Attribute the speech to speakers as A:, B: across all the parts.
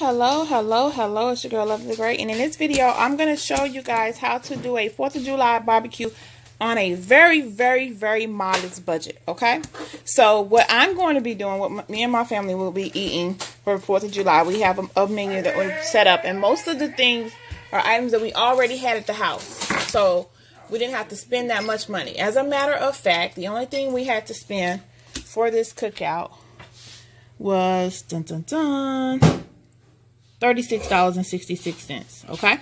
A: Hello. It's your girl, Lovely Great. And in this video, I'm going to show you guys how to do a 4th of July barbecue on a very modest budget, okay? So what I'm going to be doing, what me and my family will be eating for 4th of July, we have a menu that we've set up. And most of the things are items that we already had at the house. So we didn't have to spend that much money. As a matter of fact, the only thing we had to spend for this cookout was $36.66, okay?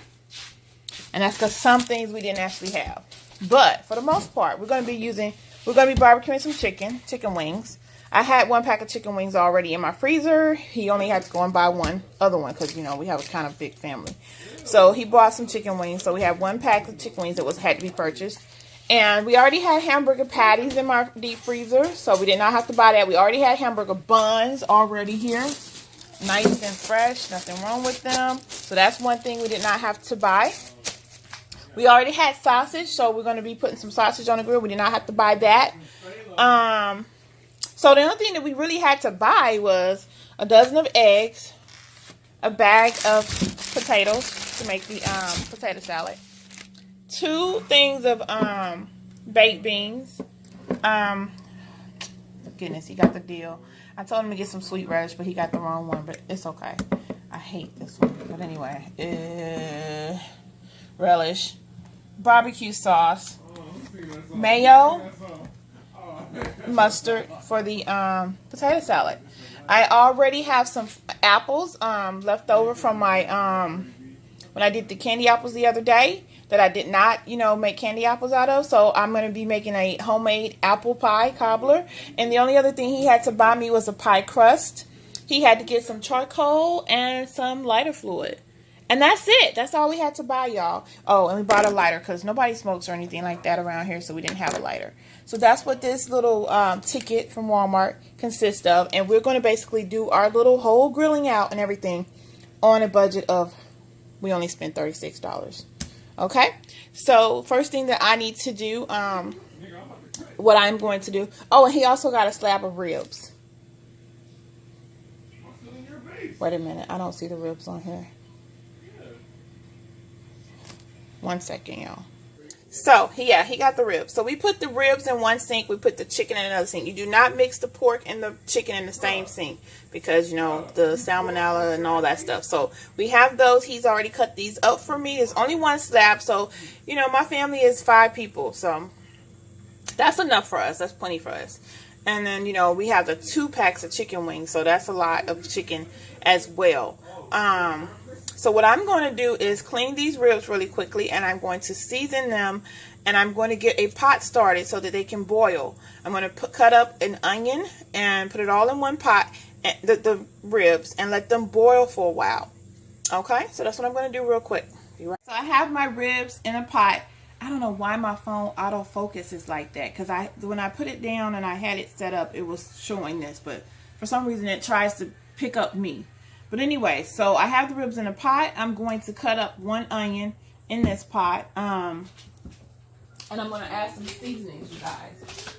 A: And that's because some things we didn't actually have. But for the most part, we're going to be barbecuing some chicken wings. I had one pack of chicken wings already in my freezer. He only had to go and buy one other one because, you know, we have a kind of big family. So he bought some chicken wings. So we have one pack of chicken wings that had to be purchased. And we already had hamburger patties in my deep freezer, so we did not have to buy that. We already had hamburger buns already here. Nice and fresh, nothing wrong with them. So that's one thing we did not have to buy. We already had sausage, so we're going to be putting some sausage on the grill. We did not have to buy that. So the only thing that we really had to buy was a dozen of eggs, a bag of potatoes to make the potato salad, 2 things of baked beans. Goodness, he got the deal. I told him to get some sweet relish, but he got the wrong one, but it's okay. I hate this one. But anyway, relish, barbecue sauce, mayo, mustard for the potato salad. I already have some apples left over from my when I did the candy apples the other day that I did not, make candy apples out of. So I'm going to be making a homemade apple pie cobbler. And the only other thing he had to buy me was a pie crust. He had to get some charcoal and some lighter fluid. And that's it. That's all we had to buy, y'all. Oh, and we bought a lighter because nobody smokes or anything like that around here, so we didn't have a lighter. So that's what this little ticket from Walmart consists of. And we're going to basically do our little whole grilling out and everything on a budget of, we only spent $36. Okay? So first thing that I need to do, what I'm going to do. Oh, and he also got a slab of ribs. Wait a minute. I don't see the ribs on here. 1 second, y'all. So, yeah, he got the ribs. So we put the ribs in one sink. We put the chicken in another sink. You do not mix the pork and the chicken in the same sink because, the salmonella and all that stuff. So we have those. He's already cut these up for me. There's only one slab. So, my family is 5 people. So that's enough for us. That's plenty for us. And then, we have the 2 packs of chicken wings. So that's a lot of chicken as well. So what I'm going to do is clean these ribs really quickly, and I'm going to season them, and I'm going to get a pot started so that they can boil. I'm going to cut up an onion and put it all in one pot, the ribs, and let them boil for a while. Okay, so that's what I'm going to do real quick. So I have my ribs in a pot. I don't know why my phone autofocus is like that, because when I put it down and I had it set up, it was showing this, but for some reason it tries to pick up me. But anyway, so I have the ribs in a pot. I'm going to cut up 1 onion in this pot. And I'm going to add some seasonings, you guys.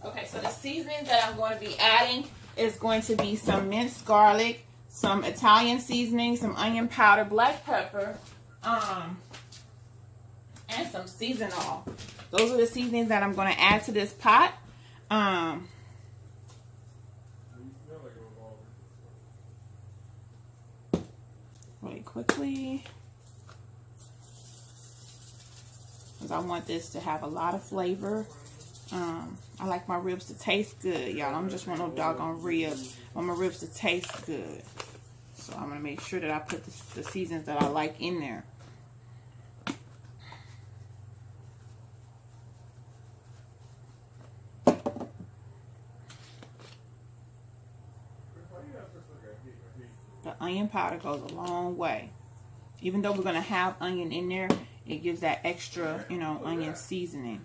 A: Okay, so the seasonings that I'm going to be adding is going to be some minced garlic, some Italian seasoning, some onion powder, black pepper, and some seasonal. Those are the seasonings that I'm going to add to this pot. Really quickly, because I want this to have a lot of flavor. I like my ribs to taste good, y'all. I don't just want no doggone ribs. I want my ribs to taste good. So I'm going to make sure that I put the seasons that I like in there. The onion powder goes a long way. Even though we're going to have onion in there, it gives that extra, onion seasoning.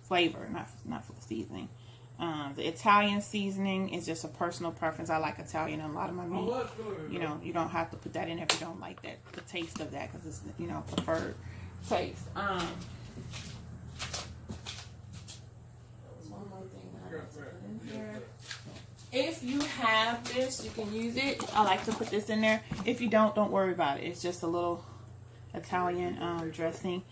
A: Flavor, not for the seasoning. The Italian seasoning is just a personal preference. I like Italian in a lot of my meat. You know, you don't have to put that in if you don't like that, the taste of that, because it's, you know, preferred taste. One more thing that I like to put in here. If you have this, you can use it. I like to put this in there. If you don't worry about it. It's just a little Italian dressing.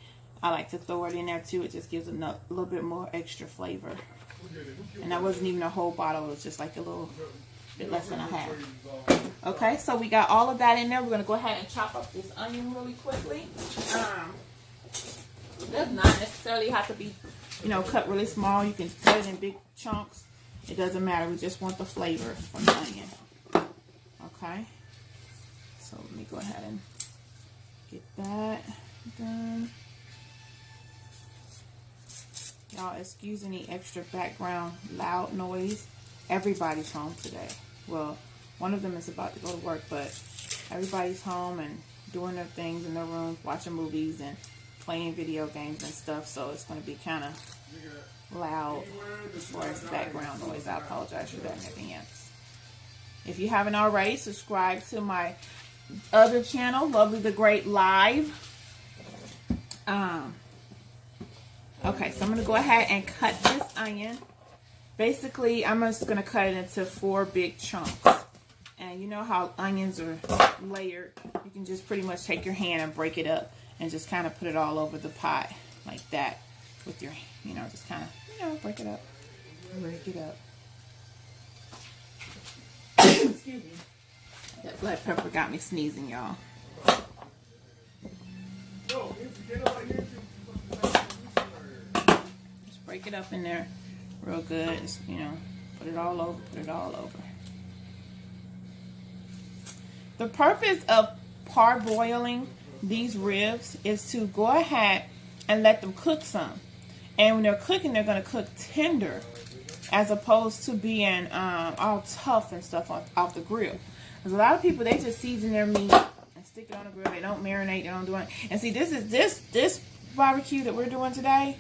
A: I like to throw it in there too. It just gives a little bit more extra flavor. And that wasn't even a whole bottle. It was just like a little bit less than a half. Okay, so we got all of that in there. We're going to go ahead and chop up this onion really quickly. It does not necessarily have to be, you know, cut really small. You can cut it in big chunks. It doesn't matter. We just want the flavor from the onion. Okay. So let me go ahead and get that done. Y'all, excuse any extra background loud noise. Everybody's home today. Well, one of them is about to go to work, but everybody's home and doing their things in their rooms, watching movies and playing video games and stuff. So it's going to be kind of loud as far as background noise. I apologize for that in advance. If you haven't already, subscribe to my other channel, Lovely the Great Live. Okay, so I'm going to go ahead and cut this onion. Basically, I'm just going to cut it into 4 big chunks. And you know how onions are layered. You can just pretty much take your hand and break it up and just kind of put it all over the pot like that with your, you know, just kind of, you know, break it up. Break it up. Excuse me. That black pepper got me sneezing, y'all. Break it up in there real good. Just, you know, put it all over. Put it all over. The purpose of parboiling these ribs is to go ahead and let them cook some. And when they're cooking, they're going to cook tender, as opposed to being all tough and stuff off the grill. Because a lot of people, they just season their meat and stick it on the grill. They don't marinate. They don't do it. And see, this barbecue that we're doing today.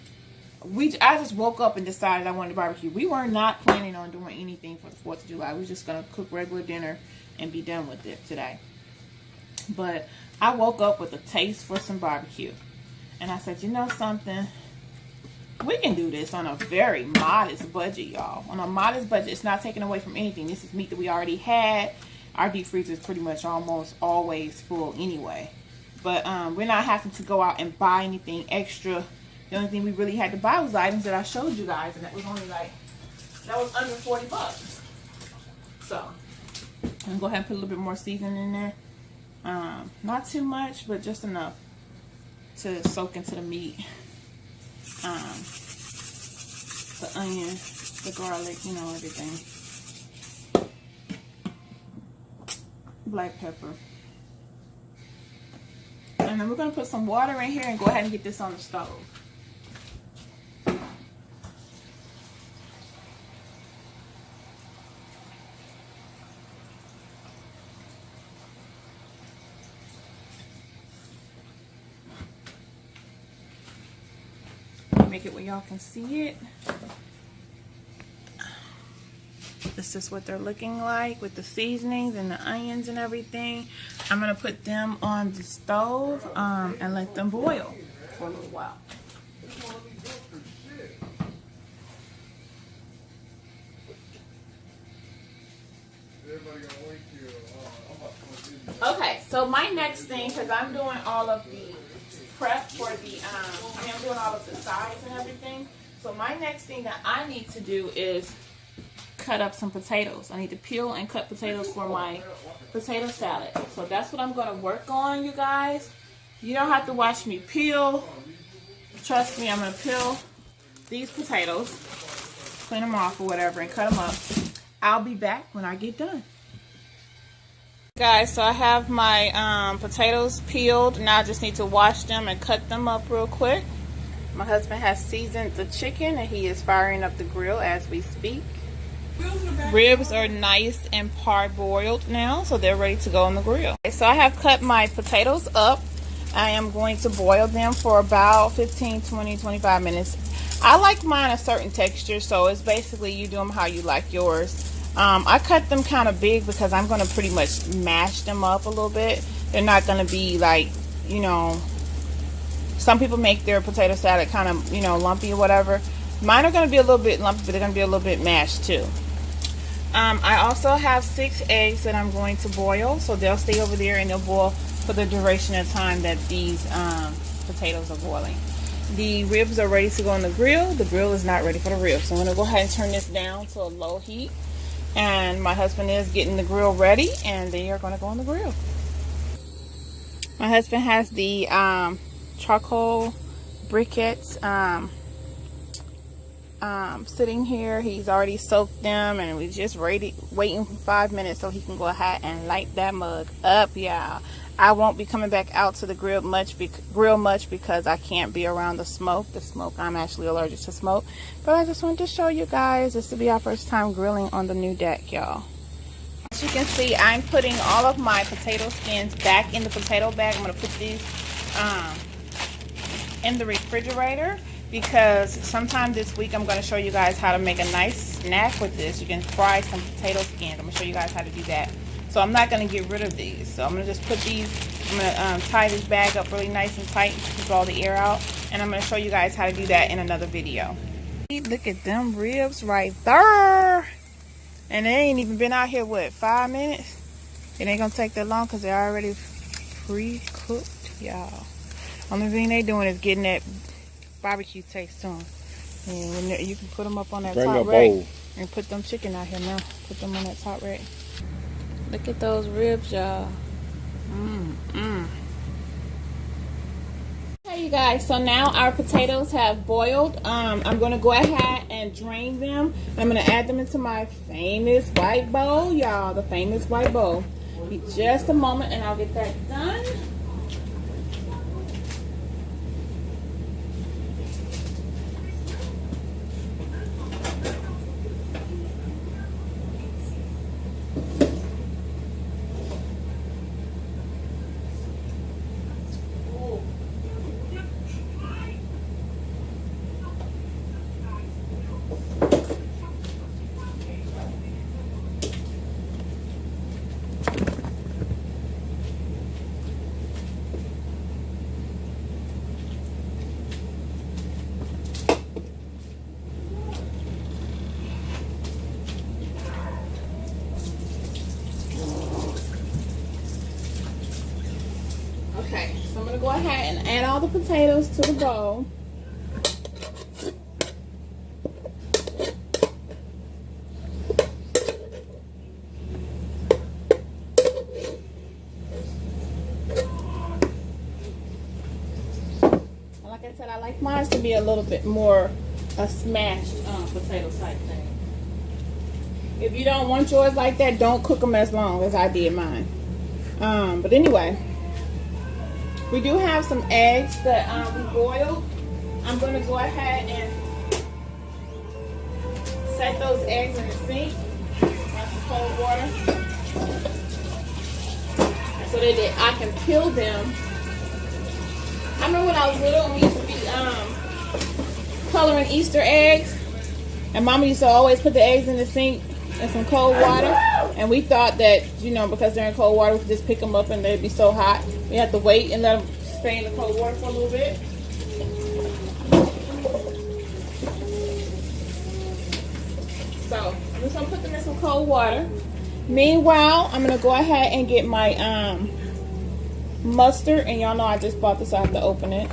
A: I just woke up and decided I wanted to barbecue. We were not planning on doing anything for the 4th of July. We were just going to cook regular dinner and be done with it today. But I woke up with a taste for some barbecue. And I said, you know something? We can do this on a very modest budget, y'all. On a modest budget. It's not taken away from anything. This is meat that we already had. Our deep freezer is pretty much almost always full anyway. But we're not having to go out and buy anything extra. The only thing we really had to buy was the items that I showed you guys, and that was only like, that was under 40 bucks. So, I'm going to go ahead and put a little bit more seasoning in there. Not too much, but just enough to soak into the meat. The onion, the garlic, you know, everything. Black pepper. And then we're going to put some water in here and go ahead and get this on the stove. Make it where y'all can see it. This is what they're looking like with the seasonings and the onions and everything. I'm gonna put them on the stove and let them boil for a little while. Okay, so my next thing, because I'm doing all of the prep for the, I'm doing all of the sides and everything. So my next thing that I need to do is cut up some potatoes. I need to peel and cut potatoes for my potato salad. So that's what I'm going to work on, you guys. You don't have to watch me peel. Trust me, I'm going to peel these potatoes, clean them off or whatever, and cut them up. I'll be back when I get done. Guys, so I have my potatoes peeled. Now I just need to wash them and cut them up real quick. My husband has seasoned the chicken and he is firing up the grill as we speak. Ribs are nice and parboiled now, so they're ready to go on the grill. Okay, so I have cut my potatoes up. I am going to boil them for about 15, 20, 25 minutes. I like mine a certain texture, so it's basically you do them how you like yours. I cut them kind of big because I'm going to pretty much mash them up a little bit. They're not going to be like, you know, some people make their potato salad kind of, you know, lumpy or whatever. Mine are going to be a little bit lumpy, but they're going to be a little bit mashed too. I also have 6 eggs that I'm going to boil, so they'll stay over there and they'll boil for the duration of time that these potatoes are boiling. The ribs are ready to go on the grill. The grill is not ready for the ribs, so I'm going to go ahead and turn this down to a low heat. And my husband is getting the grill ready, and they are going to go on the grill. My husband has the charcoal briquettes sitting here. He's already soaked them, and we just waiting 5 minutes so he can go ahead and light that mug up, y'all. I won't be coming back out to the grill much because I can't be around the smoke. I'm actually allergic to smoke. But I just wanted to show you guys, this will be our first time grilling on the new deck, y'all. As you can see, I'm putting all of my potato skins back in the potato bag. I'm going to put these in the refrigerator because sometime this week I'm going to show you guys how to make a nice snack with this. You can fry some potato skins. I'm going to show you guys how to do that. So I'm not going to get rid of these. So I'm going to just put these, I'm going to tie this bag up really nice and tight to keep all the air out. And I'm going to show you guys how to do that in another video. Look at them ribs right there. And they ain't even been out here, what, 5 minutes? It ain't going to take that long because they're already pre-cooked, y'all. Only thing they doing is getting that barbecue taste to them. And when you can put them up on that top rack and put them chicken out here now. Put them on that top rack. Look at those ribs, y'all. Hey, you guys. So now our potatoes have boiled. I'm going to go ahead and drain them. I'm going to add them into my famous white bowl, y'all. The famous white bowl. Be just a moment, and I'll get that done. Okay, so I'm going to go ahead and add all the potatoes to the bowl. And like I said, I like mine to be a little bit more a smashed potato type thing. If you don't want yours like that, don't cook them as long as I did mine. But anyway, we do have some eggs that we boiled. I'm going to go ahead and set those eggs in the sink. Got some cold water. So that I can peel them. I remember when I was little, we used to be coloring Easter eggs. And Mama used to always put the eggs in the sink in some cold water. And we thought that, you know, because they're in cold water, we could just pick them up and they'd be so hot. We have to wait and let them stay in the cold water for a little bit. So I'm just gonna put them in some cold water. Meanwhile, I'm gonna go ahead and get my mustard, and y'all know I just bought this, so I have to open it.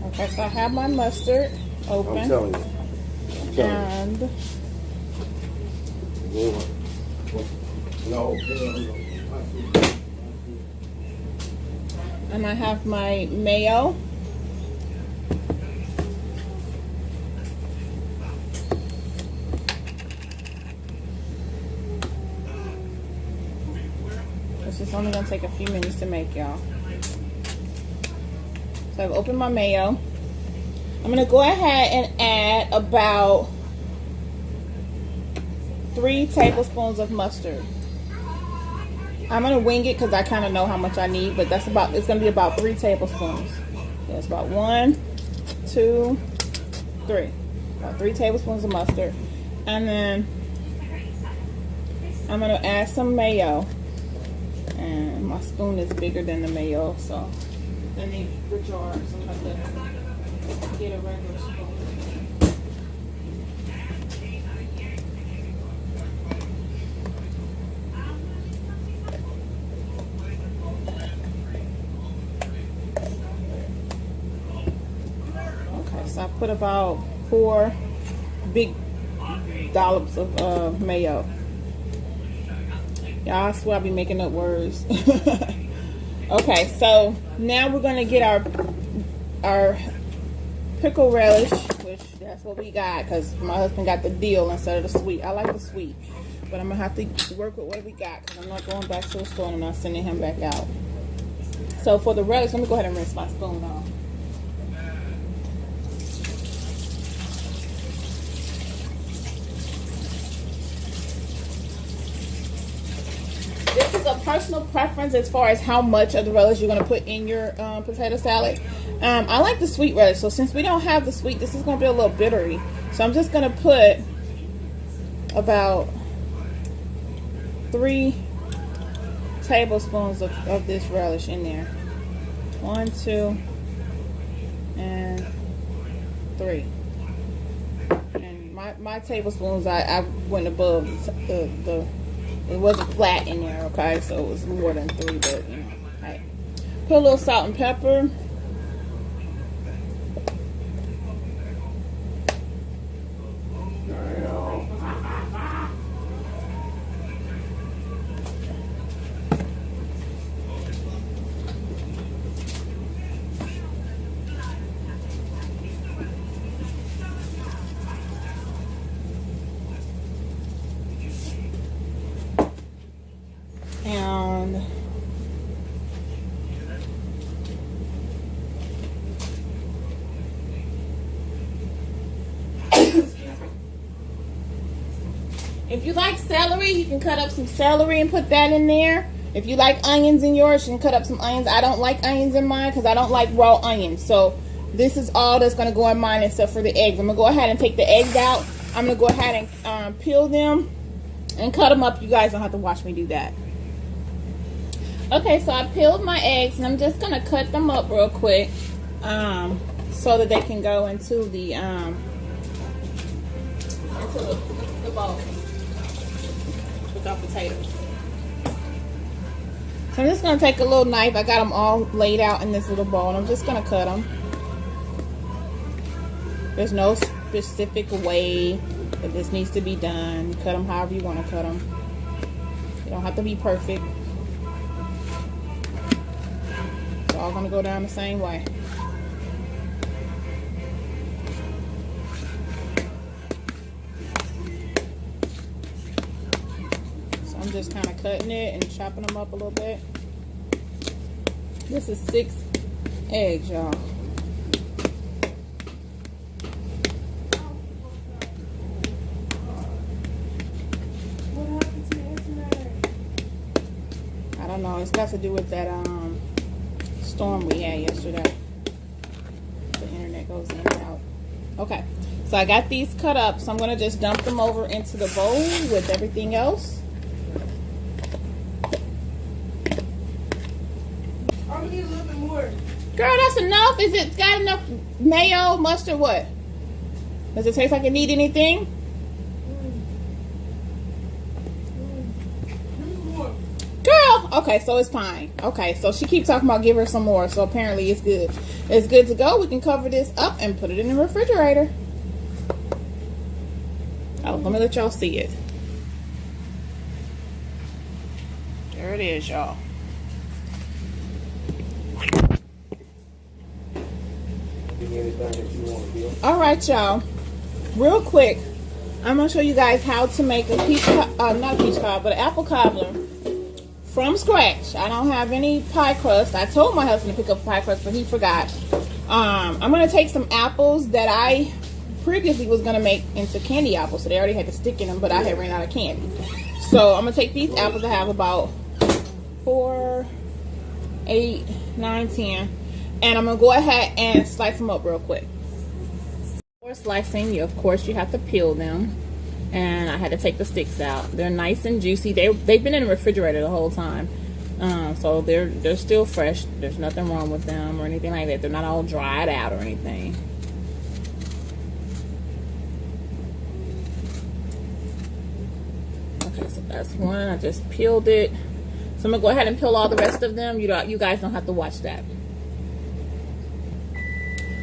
A: Okay, so I have my mustard open.
B: I'm telling you.
A: And I have my mayo. This is only gonna take a few minutes to make, y'all. So I've opened my mayo. I'm going to go ahead and add about 3 tablespoons of mustard. I'm going to wing it because I kind of know how much I need, but it's going to be about 3 tablespoons. That's about 1, 2, 3. About 3 tablespoons of mustard. And then I'm going to add some mayo. And my spoon is bigger than the mayo, so I need the jar, so I'm going to have to get a regular spoon. Okay, so I put about 4 big dollops of mayo. Y'all, I swear I'll be making up words. Okay, so now we're gonna get our pickle relish, which that's what we got because my husband got the deal instead of the sweet. I like the sweet, but I'm gonna have to work with what we got because I'm not going back to the store and I'm not sending him back out. So for the relish, let me go ahead and rinse my spoon off. This is a personal preference as far as how much of the relish you're going to put in your potato salad. I like the sweet relish, so since we don't have the sweet, this is going to be a little bittery. So I'm just going to put about 3 tablespoons of this relish in there. 1, 2, and 3. And my tablespoons, I went above the it wasn't flat in there, okay? So it was more than 3, but you know, hey. Put a little salt and pepper. And if you like celery, you can cut up some celery and put that in there. If you like onions in yours, you can cut up some onions. I don't like onions in mine because I don't like raw onions. So this is all that's going to go in mine except for the eggs. I'm going to go ahead and take the eggs out. I'm going to go ahead and peel them and cut them up. You guys don't have to watch me do that. Okay, so I peeled my eggs and I'm just gonna cut them up real quick, so that they can go into the bowl with our potatoes. So I'm just gonna take a little knife. I got them all laid out in this little bowl, and I'm just gonna cut them. There's no specific way that this needs to be done. Cut them however you want to cut them. You don't have to be perfect. All gonna go down the same way. So I'm just kind of cutting it and chopping them up a little bit. This is 6 eggs, y'all. I don't know. It's got to do with that storm we had yesterday. The internet goes in and out. Okay, so I got these cut up, so I'm going to just dump them over into the bowl with everything else.
B: I'm gonna need a little bit more.
A: Girl, that's enough. Is it got enough mayo, mustard, what? Does it taste like it need anything? Girl, okay, so it's fine. Okay, so she keeps talking about give her some more, so apparently it's good. It's good to go. We can cover this up and put it in the refrigerator. Oh, let me let y'all see it. There it is, y'all. All right, y'all. Real quick, I'm gonna show you guys how to make a peach, not peach cobbler, but an apple cobbler from scratch. I don't have any pie crust. I told my husband to pick up pie crust, but he forgot. I'm gonna take some apples that I previously was gonna make into candy apples, so they already had the stick in them, but I had ran out of candy. So I'm gonna take these apples. I have about 4, 8, 9, 10, and I'm gonna go ahead and slice them up real quick. Before slicing, of course, you have to peel them, and I had to take the sticks out. They're nice and juicy. They've been in the refrigerator the whole time, so they're still fresh. There's nothing wrong with them or anything like that. They're not all dried out or anything. Okay, so that's one. I just peeled it. So I'm gonna go ahead and peel all the rest of them. You guys don't have to watch that.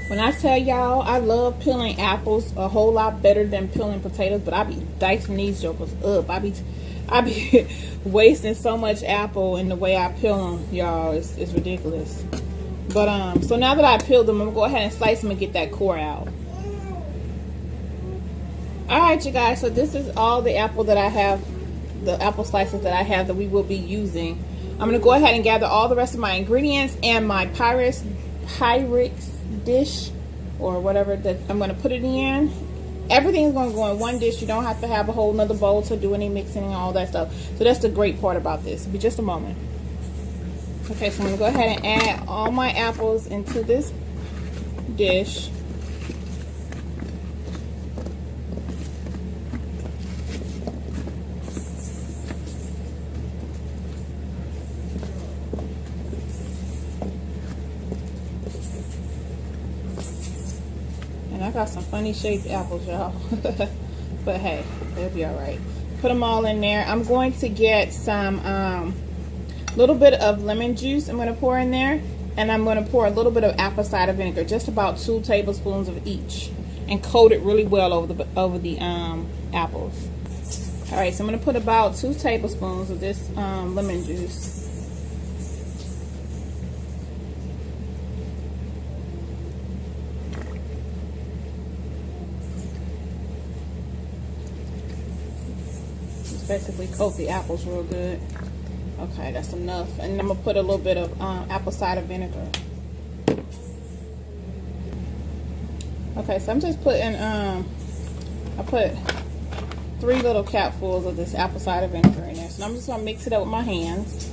A: When I tell y'all, I love peeling apples a whole lot better than peeling potatoes, but I be dicing these jokers up. I be wasting so much apple in the way I peel them, y'all. It's ridiculous. But so now that I peeled them, I'm gonna go ahead and slice them and get that core out. All right, you guys. So this is all the apple that I have, the apple slices that I have that we will be using. I'm gonna go ahead and gather all the rest of my ingredients and my Pyrex dish or whatever that I'm going to put it in. Everything is going to go in one dish. You don't have to have a whole nother bowl to do any mixing and all that stuff. So that's the great part about this. It'll be just a moment. Okay, so I'm going to go ahead and add all my apples into this dish. I got some funny shaped apples, y'all. But hey, they'll be all right. Put them all in there. I'm going to get some little bit of lemon juice I'm going to pour in there, and I'm going to pour a little bit of apple cider vinegar, just about 2 tablespoons of each, and coat it really well over the apples. All right, so I'm going to put about 2 tablespoons of this lemon juice. Basically coat the apples real good. Okay, that's enough. And I'm gonna put a little bit of apple cider vinegar. Okay, so I'm just putting I put 3 little capfuls of this apple cider vinegar in there. So I'm just gonna mix it up with my hands.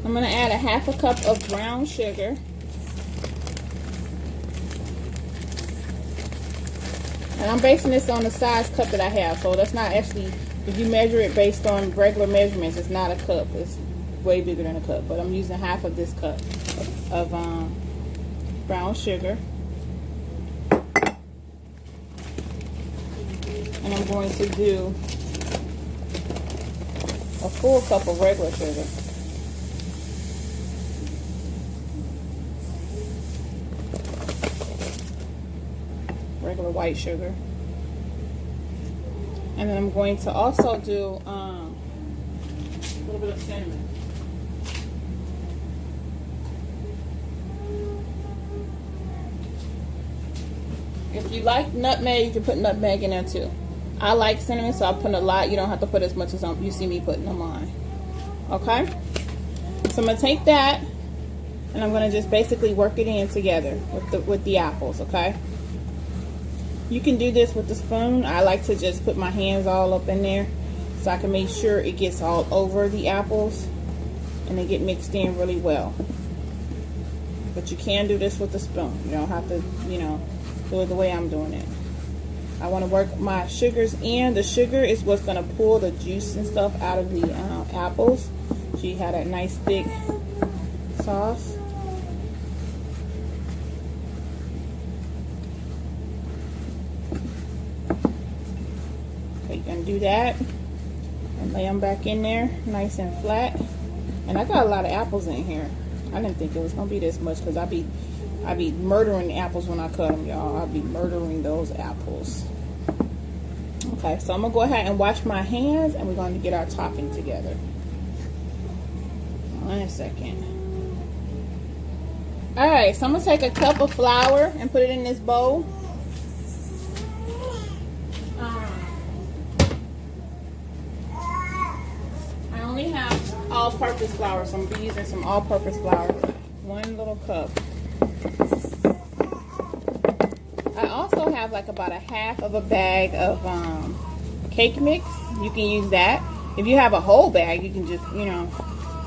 A: I'm gonna add a 1/2 cup of brown sugar. And I'm basing this on the size cup that I have, so that's not actually, if you measure it based on regular measurements, it's not a cup. It's way bigger than a cup. But I'm using 1/2 of this cup of brown sugar. And I'm going to do a full cup of regular sugar. Regular white sugar. And then I'm going to also do a little bit of cinnamon. If you like nutmeg, you can put nutmeg in there too. I like cinnamon, so I put a lot. You don't have to put as much as you see me putting on mine. Okay? So I'm going to take that, and I'm going to just basically work it in together with the apples, okay? You can do this with the spoon. I like to just put my hands all up in there so I can make sure it gets all over the apples and they get mixed in really well. But you can do this with the spoon. You don't have to, you know, do it the way I'm doing it. I want to work my sugars in. The sugar is what's going to pull the juice and stuff out of the apples. So you have that nice thick sauce. You can do that and lay them back in there nice and flat. And I got a lot of apples in here. I didn't think it was gonna be this much because I be murdering apples when I cut them, y'all. I'll be murdering those apples. Okay, so I'm gonna go ahead and wash my hands, and we're going to get our topping together. 1 second. All right, so I'm gonna take a cup of flour and put it in this bowl. I only have all-purpose flour, so I'm gonna be using some all-purpose flour. 1 little cup. I also have like about a half of a bag of cake mix. You can use that. If you have a whole bag, you can just, you know,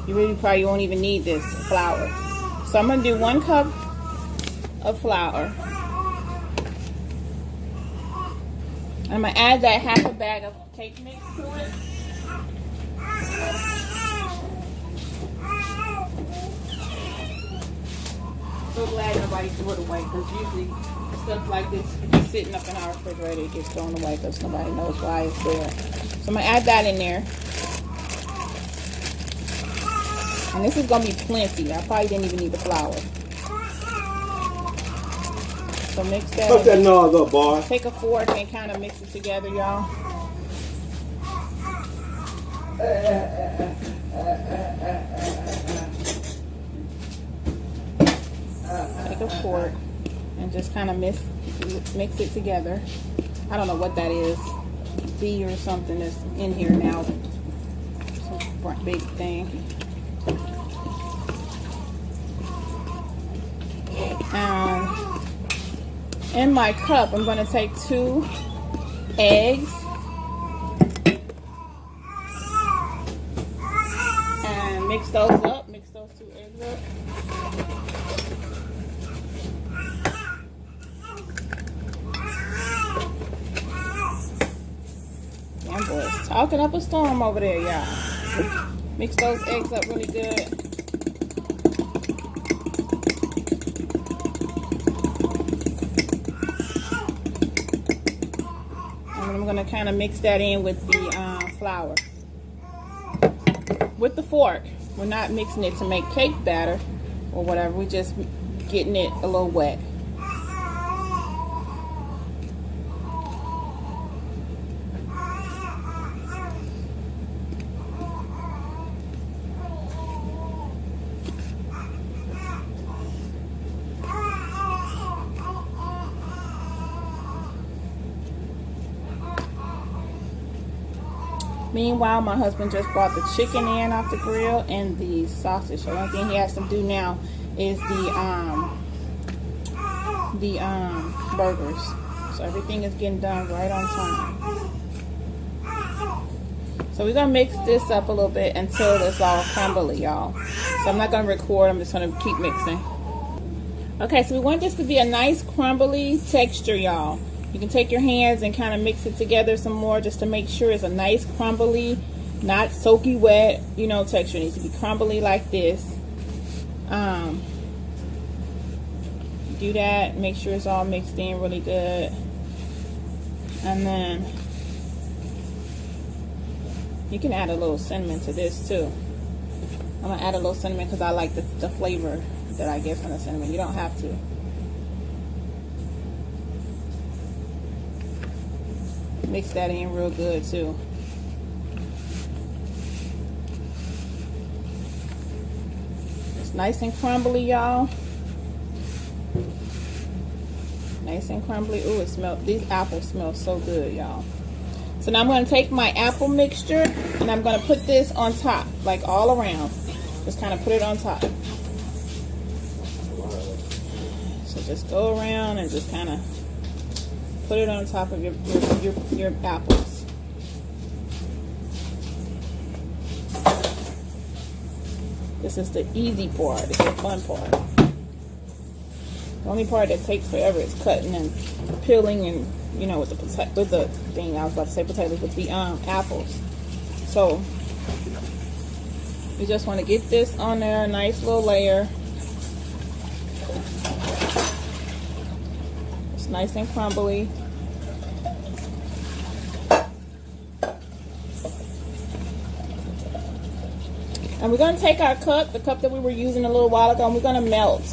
A: you really probably won't even need this flour. So I'm going to do 1 cup of flour. I'm going to add that half a bag of cake mix to it. So glad nobody threw it away, because usually stuff like this is sitting up in our refrigerator, it gets thrown away because nobody knows why it's there. So I'm going to add that in there. And this is going to be plenty. I probably didn't even need the flour. So mix that.
C: Put that noise up, boy.
A: Take a fork and kind of mix it together, y'all. Take a fork and just kind of mix it together. I don't know what that is. B or something that's in here now. Some big thing. In my cup, I'm going to take 2 eggs and mix those up. Mix those 2 eggs up. Damn boy, it's talking up a storm over there, y'all. Mix those eggs up really good. I'm going to kind of mix that in with the flour. With the fork. We're not mixing it to make cake batter or whatever. We're just getting it a little wet. Meanwhile, my husband just brought the chicken in off the grill and the sausage. The only thing he has to do now is the burgers. So everything is getting done right on time. So we're gonna mix this up a little bit until it's all crumbly, y'all. So I'm not gonna record. I'm just gonna keep mixing. Okay, so we want this to be a nice crumbly texture, y'all. You can take your hands and kind of mix it together some more just to make sure it's a nice crumbly, not soaky wet, you know, texture. It needs to be crumbly like this. Do that, make sure it's all mixed in really good. And then you can add a little cinnamon to this too. I'm gonna add a little cinnamon because I like the flavor that I get from the cinnamon. You don't have to. Mix that in real good too. It's nice and crumbly, y'all. Nice and crumbly. Ooh, it smells. These apples smell so good, y'all. So now I'm going to take my apple mixture and I'm going to put this on top, like all around. Just kind of put it on top. So just go around and just kind of put it on top of your apples. This is the easy part. It's the fun part. The only part that takes forever is cutting and peeling and, you know, with the thing I was about to say potatoes, with the apples. So you just want to get this on there, a nice little layer. It's nice and crumbly. And we're going to take our cup, the cup that we were using a little while ago, and we're going to melt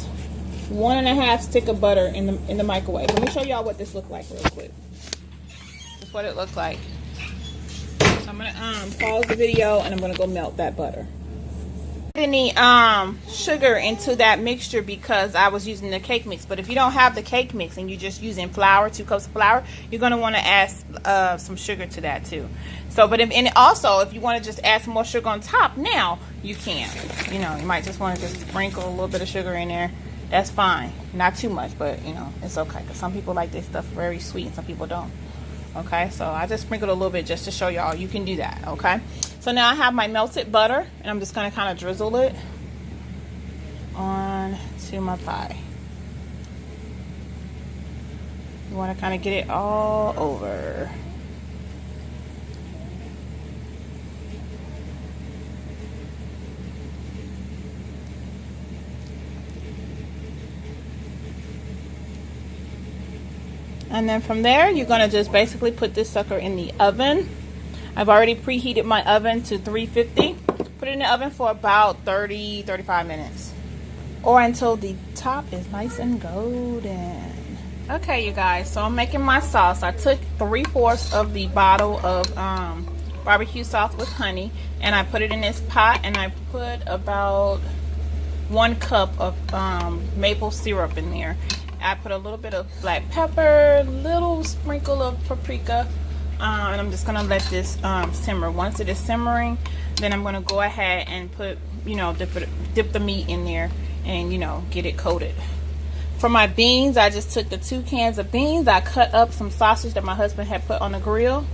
A: 1.5 stick of butter in the microwave. Let me show y'all what this looked like real quick. This is what it looked like. So I'm going to pause the video and I'm going to go melt that butter. Any sugar into that mixture because I was using the cake mix. But if you don't have the cake mix and you're just using flour, 2 cups of flour, you're going to want to add some sugar to that too. So, but and also if you want to just add some more sugar on top, now you can. You know, you might just want to just sprinkle a little bit of sugar in there That's fine. Not too much, but you know, it's okay. Because some people like this stuff very sweet and some people don't. Okay, so I just sprinkled a little bit just to show y'all you can do that. Okay, so now I have my melted butter, and I'm just going to kind of drizzle it on to my pie. You want to kind of get it all over. And then from there, you're going to just basically put this sucker in the oven. I've already preheated my oven to 350. Put it in the oven for about 30-35 minutes. Or until the top is nice and golden. Okay, you guys, so I'm making my sauce. I took 3/4 of the bottle of barbecue sauce with honey, and I put it in this pot, and I put about 1 cup of maple syrup in there. I put a little bit of black pepper, little sprinkle of paprika, and I'm just gonna let this simmer. Once it is simmering, then I'm gonna go ahead and put, you know, dip the meat in there and, you know, get it coated. For my beans, I just took the 2 cans of beans. I cut up some sausage that my husband had put on the grill,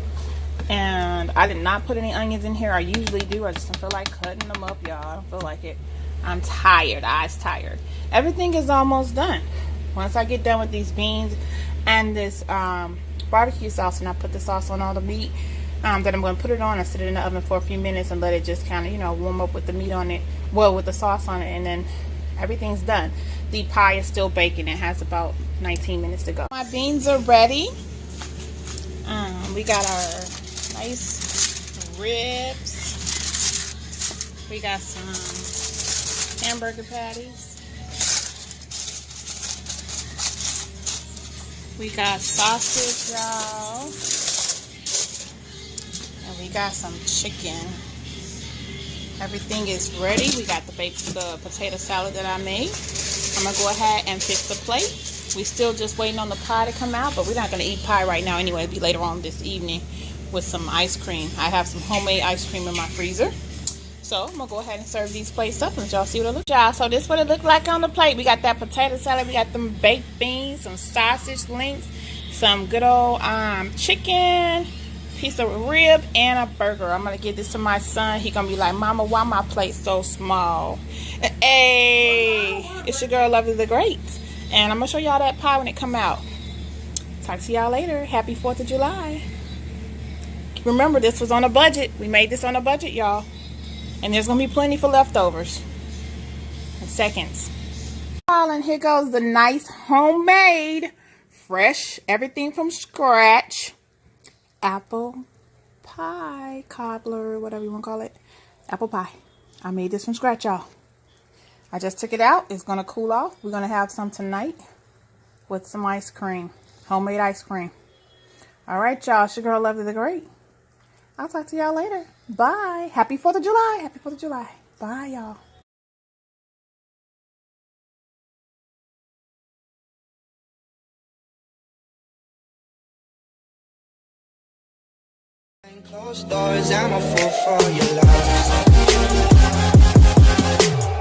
A: and I did not put any onions in here. I usually do. I just don't feel like cutting them up, y'all. I don't feel like it. I'm tired. Eyes tired. Everything is almost done. Once I get done with these beans and this barbecue sauce, and I put the sauce on all the meat, then I'm going to put it on and sit it in the oven for a few minutes and let it just kind of, you know, warm up with the meat on it, well, with the sauce on it, and then everyth's done. The pie is still baking. It has about 19 minutes to go. My beans are ready. We got our nice ribs. We got some hamburger patties. We got sausage, y'all. And we got some chicken. Everything is ready. We got the potato salad that I made. I'm going to go ahead and fix the plate. We still just waiting on the pie to come out, but we're not going to eat pie right now anyway. It'll be later on this evening with some ice cream. I have some homemade ice cream in my freezer. So I'm going to go ahead and serve these plates up and let y'all see what it looks like. Y'all, so this is what it looked like on the plate. We got that potato salad. We got them baked beans, some sausage links, some good old chicken, piece of rib, and a burger. I'm going to give this to my son. He going to be like, Mama, why my plate so small? Hey, it's your girl, Lovely the Great. And I'm going to show y'all that pie when it come out. Talk to y'all later. Happy 4th of July. Remember, this was on a budget. We made this on a budget, y'all. And there's going to be plenty for leftovers in seconds. And here goes the nice homemade, fresh, everything from scratch, apple pie, cobbler, whatever you want to call it. Apple pie. I made this from scratch, y'all. I just took it out. It's going to cool off. We're going to have some tonight with some ice cream. Homemade ice cream. All right, y'all. It's your girl, Lovely the Great. I'll talk to y'all later. Bye. Happy 4th of July. Happy 4th of July. Bye, y'all.
C: Closed doors, I'm a fool for your love.